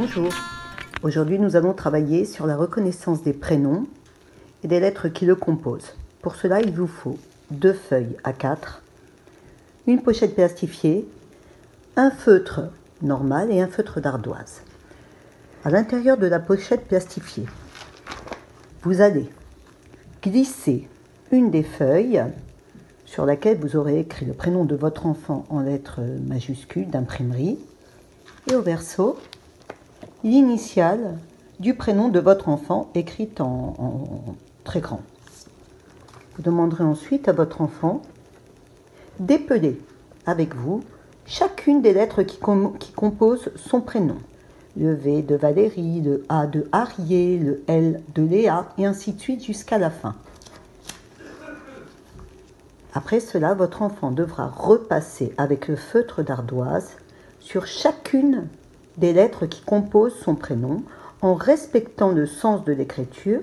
Bonjour, aujourd'hui nous allons travailler sur la reconnaissance des prénoms et des lettres qui le composent. Pour cela, il vous faut 2 feuilles A4, une pochette plastifiée, un feutre normal et un feutre d'ardoise. À l'intérieur de la pochette plastifiée, vous allez glisser une des feuilles sur laquelle vous aurez écrit le prénom de votre enfant en lettres majuscules d'imprimerie et au verso, l'initiale du prénom de votre enfant écrite en très grand. Vous demanderez ensuite à votre enfant d'épeler avec vous chacune des lettres qui composent son prénom. Le V de Valérie, le A de Arié, le L de Léa, et ainsi de suite jusqu'à la fin. Après cela, votre enfant devra repasser avec le feutre d'ardoise sur chacune des lettres qui composent son prénom en respectant le sens de l'écriture,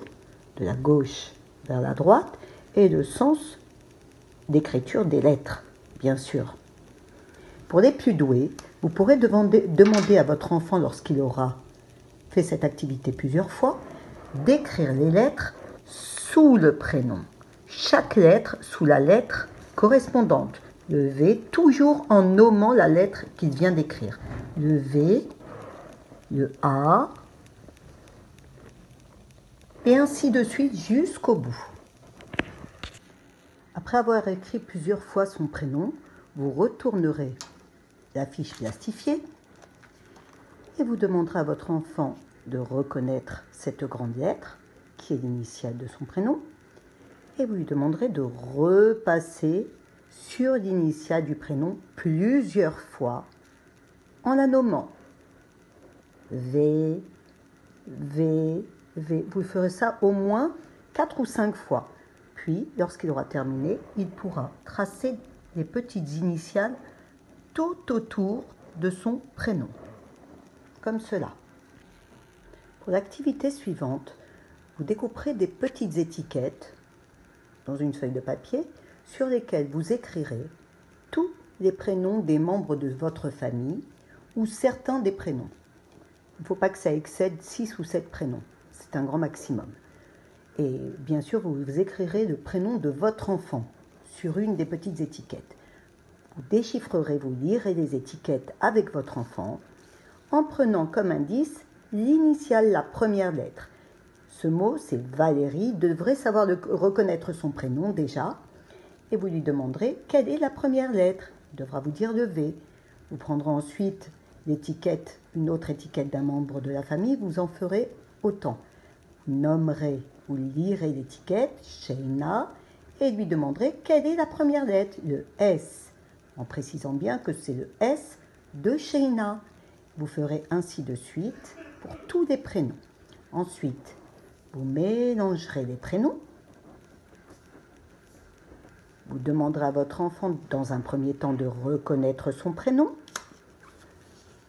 de la gauche vers la droite, et le sens d'écriture des lettres, bien sûr. Pour les plus doués, vous pourrez demander à votre enfant, lorsqu'il aura fait cette activité plusieurs fois, d'écrire les lettres sous le prénom. Chaque lettre sous la lettre correspondante. Le V, toujours en nommant la lettre qu'il vient d'écrire. Le V, le A, et ainsi de suite jusqu'au bout. Après avoir écrit plusieurs fois son prénom, vous retournerez la fiche plastifiée et vous demanderez à votre enfant de reconnaître cette grande lettre qui est l'initiale de son prénom et vous lui demanderez de repasser sur l'initiale du prénom plusieurs fois en la nommant. V, V, V. Vous ferez ça au moins 4 ou 5 fois. Puis, lorsqu'il aura terminé, il pourra tracer les petites initiales tout autour de son prénom, comme cela. Pour l'activité suivante, vous découperez des petites étiquettes dans une feuille de papier sur lesquelles vous écrirez tous les prénoms des membres de votre famille ou certains des prénoms. Il ne faut pas que ça excède 6 ou 7 prénoms, c'est un grand maximum. Et bien sûr, vous écrirez le prénom de votre enfant sur une des petites étiquettes. Vous déchiffrerez, vous lirez les étiquettes avec votre enfant en prenant comme indice l'initiale, la première lettre. Ce mot, c'est Valérie, devrait savoir reconnaître son prénom déjà et vous lui demanderez quelle est la première lettre. Il devra vous dire le V. Vous prendrez ensuite l'étiquette, une autre étiquette d'un membre de la famille, vous en ferez autant. Vous nommerez, vous lirez l'étiquette, Sheina, et lui demanderez quelle est la première lettre, le S, en précisant bien que c'est le S de Sheina. Vous ferez ainsi de suite pour tous les prénoms. Ensuite, vous mélangerez les prénoms. Vous demanderez à votre enfant, dans un premier temps, de reconnaître son prénom.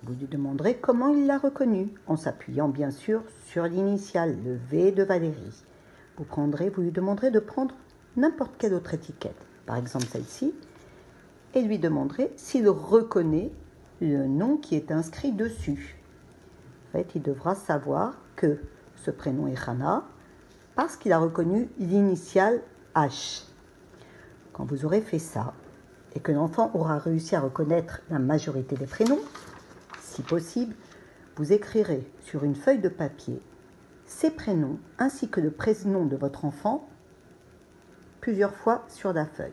Vous lui demanderez comment il l'a reconnu, en s'appuyant bien sûr sur l'initiale, le V de Valérie. Vous lui demanderez de prendre n'importe quelle autre étiquette, par exemple celle-ci, et lui demanderez s'il reconnaît le nom qui est inscrit dessus. En fait, il devra savoir que ce prénom est Hana parce qu'il a reconnu l'initiale H. Quand vous aurez fait ça et que l'enfant aura réussi à reconnaître la majorité des prénoms, si possible, vous écrirez sur une feuille de papier ces prénoms ainsi que le prénom de votre enfant plusieurs fois sur la feuille.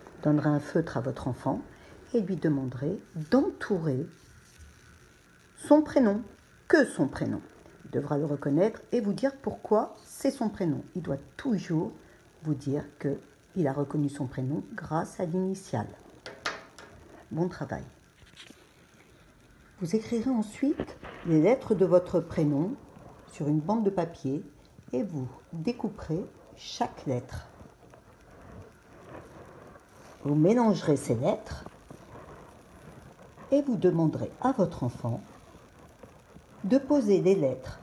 Vous donnerez un feutre à votre enfant et lui demanderez d'entourer son prénom, que son prénom. Il devra le reconnaître et vous dire pourquoi c'est son prénom. Il doit toujours vous dire qu'il a reconnu son prénom grâce à l'initiale. Bon travail. Vous écrirez ensuite les lettres de votre prénom sur une bande de papier et vous découperez chaque lettre. Vous mélangerez ces lettres et vous demanderez à votre enfant de poser les lettres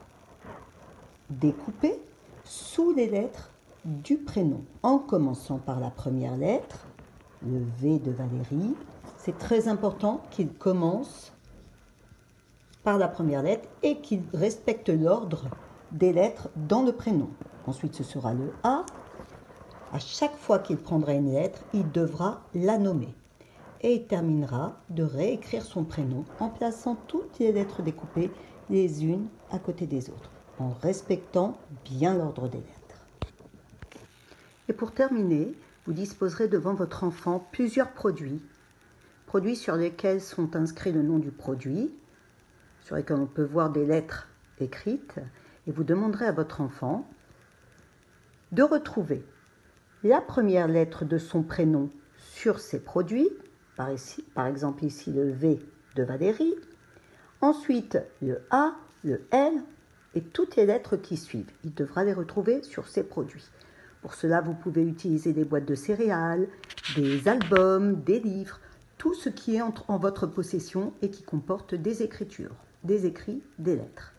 découpées sous les lettres du prénom, en commençant par la première lettre, le V de Valérie. C'est très important qu'il commence par la première lettre et qu'il respecte l'ordre des lettres dans le prénom. Ensuite, ce sera le A. À chaque fois qu'il prendra une lettre, il devra la nommer. Et il terminera de réécrire son prénom en plaçant toutes les lettres découpées les unes à côté des autres, en respectant bien l'ordre des lettres. Et pour terminer, vous disposerez devant votre enfant plusieurs produits sur lesquels sont inscrits le nom du produit, sur lesquels on peut voir des lettres écrites, et vous demanderez à votre enfant de retrouver la première lettre de son prénom sur ces produits, par exemple ici le V de Valérie, ensuite le A, le L et toutes les lettres qui suivent. Il devra les retrouver sur ces produits. Pour cela, vous pouvez utiliser des boîtes de céréales, des albums, des livres, tout ce qui est en votre possession et qui comporte des écritures, des écrits, des lettres.